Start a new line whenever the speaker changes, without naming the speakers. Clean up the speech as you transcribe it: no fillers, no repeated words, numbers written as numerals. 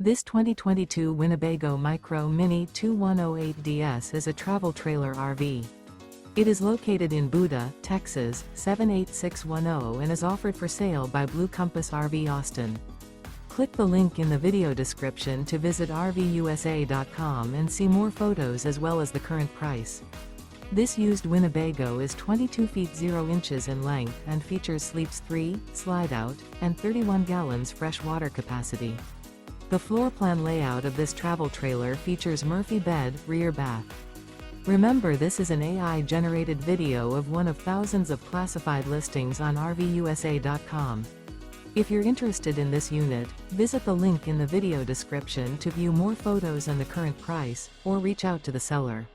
This 2022 Winnebago Micro Minnie 2108DS is a travel trailer RV. It is located in Buda, Texas, 78610 and is offered for sale by Blue Compass RV Austin. Click the link in the video description to visit RVUSA.com and see more photos as well as the current price. This used Winnebago is 22 feet 0 inches in length and features sleeps 3, Slideout, and 31 gallons fresh water capacity. The floor plan layout of this travel trailer features Murphy bed, rear bath. Remember, this is an AI-generated video of one of thousands of classified listings on RVUSA.com. If you're interested in this unit, visit the link in the video description to view more photos and the current price, or reach out to the seller.